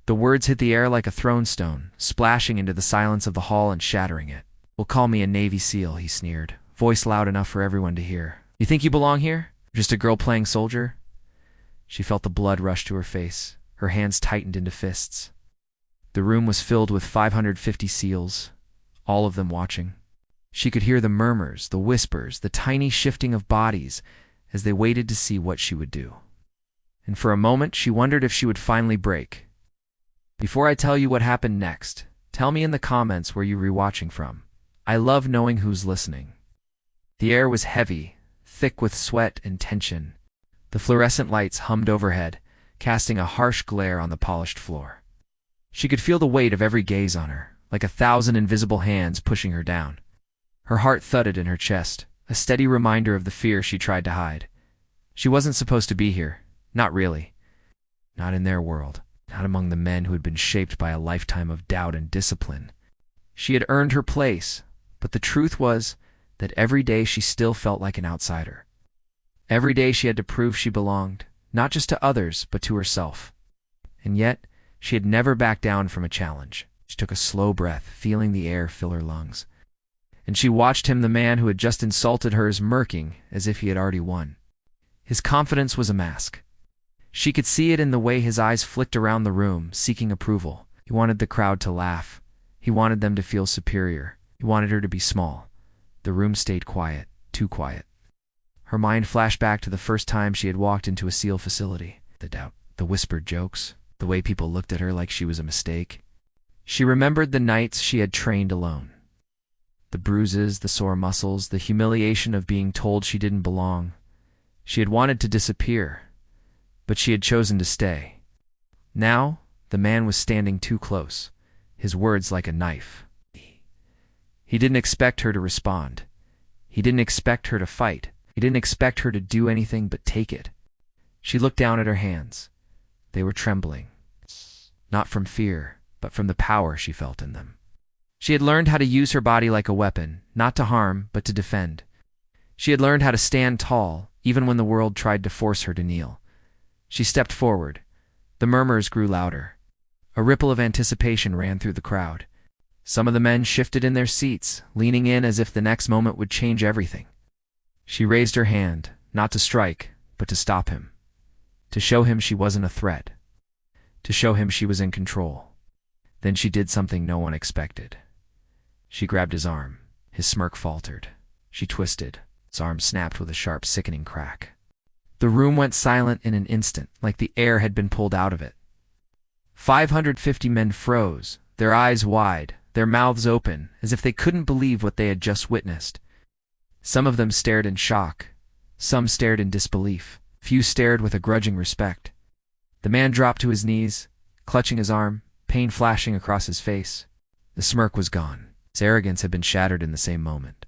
The words hit the air like a thrown stone, splashing into the silence of the hall and shattering it. "Well, call me a Navy SEAL," he sneered, voice loud enough for everyone to hear. "You think you belong here? Just a girl playing soldier?" She felt the blood rush to her face. Her hands tightened into fists. The room was filled with 550 SEALs, all of them watching. She could hear the murmurs, the whispers, the tiny shifting of bodies as they waited to see what she would do. And for a moment, she wondered if she would finally break. Before I tell you what happened next, tell me in the comments where you were watching from. I love knowing who's listening. The air was heavy, thick with sweat and tension. The fluorescent lights hummed overhead, casting a harsh glare on the polished floor. She could feel the weight of every gaze on her, like 1,000 invisible hands pushing her down. Her heart thudded in her chest, a steady reminder of the fear she tried to hide. She wasn't supposed to be here. Not really. Not in their world. Not among the men who had been shaped by a lifetime of doubt and discipline. She had earned her place, but the truth was that every day she still felt like an outsider. Every day she had to prove she belonged, not just to others, but to herself. And yet, she had never backed down from a challenge. She took a slow breath, feeling the air fill her lungs. And she watched him, the man who had just insulted her, smirking as if he had already won. His confidence was a mask. She could see it in the way his eyes flicked around the room, seeking approval. He wanted the crowd to laugh. He wanted them to feel superior. He wanted her to be small. The room stayed quiet, too quiet. Her mind flashed back to the first time she had walked into a SEAL facility. The doubt, the whispered jokes, the way people looked at her like she was a mistake. She remembered the nights she had trained alone. The bruises, the sore muscles, the humiliation of being told she didn't belong. She had wanted to disappear, but she had chosen to stay. Now, the man was standing too close, his words like a knife. He didn't expect her to respond. He didn't expect her to fight. He didn't expect her to do anything but take it. She looked down at her hands. They were trembling, not from fear, but from the power she felt in them. She had learned how to use her body like a weapon, not to harm, but to defend. She had learned how to stand tall, even when the world tried to force her to kneel. She stepped forward. The murmurs grew louder. A ripple of anticipation ran through the crowd. Some of the men shifted in their seats, leaning in as if the next moment would change everything. She raised her hand, not to strike, but to stop him. To show him she wasn't a threat. To show him she was in control. Then she did something no one expected. She grabbed his arm. His smirk faltered. She twisted. His arm snapped with a sharp, sickening crack. The room went silent in an instant, like the air had been pulled out of it. 550 men froze, their eyes wide, their mouths open, as if they couldn't believe what they had just witnessed. Some of them stared in shock. Some stared in disbelief. Few stared with a grudging respect. The man dropped to his knees, clutching his arm, pain flashing across his face. The smirk was gone. His arrogance had been shattered in the same moment.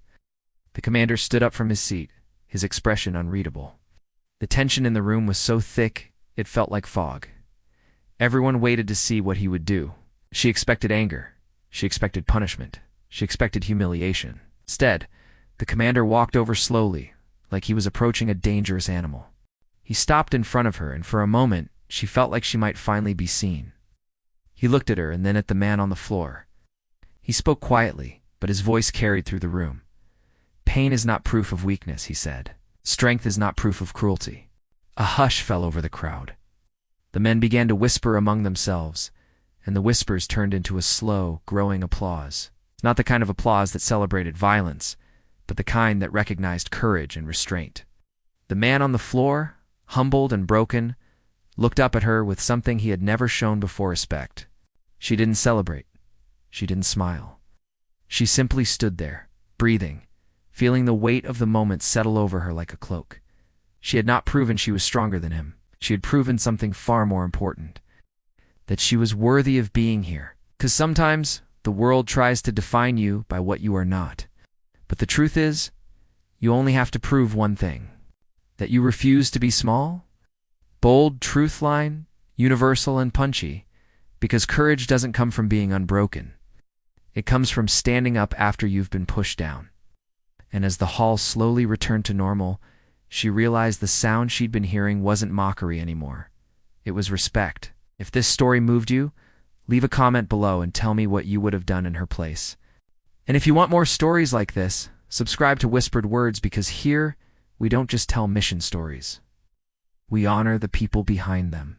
The commander stood up from his seat, his expression unreadable. The tension in the room was so thick, it felt like fog. Everyone waited to see what he would do. She expected anger. She expected punishment. She expected humiliation. Instead, the commander walked over slowly, like he was approaching a dangerous animal. He stopped in front of her, and for a moment, she felt like she might finally be seen. He looked at her and then at the man on the floor. He spoke quietly, but his voice carried through the room. "Pain is not proof of weakness," he said. "Strength is not proof of cruelty." A hush fell over the crowd. The men began to whisper among themselves, and the whispers turned into a slow, growing applause. Not the kind of applause that celebrated violence, but the kind that recognized courage and restraint. The man on the floor, humbled and broken, looked up at her with something he had never shown before: respect. She didn't celebrate. She didn't smile. She simply stood there, breathing, feeling the weight of the moment settle over her like a cloak. She had not proven she was stronger than him. She had proven something far more important: that she was worthy of being here. Because sometimes the world tries to define you by what you are not. But the truth is, you only have to prove one thing: that you refuse to be small. Bold, truth line, universal and punchy, because courage doesn't come from being unbroken. It comes from standing up after you've been pushed down. And as the hall slowly returned to normal, she realized the sound she'd been hearing wasn't mockery anymore. It was respect. If this story moved you, Leave a comment below and tell me what you would have done in her place. And if you want more stories like this, subscribe to Whispered Words, because here we don't just tell mission stories. We honor the people behind them.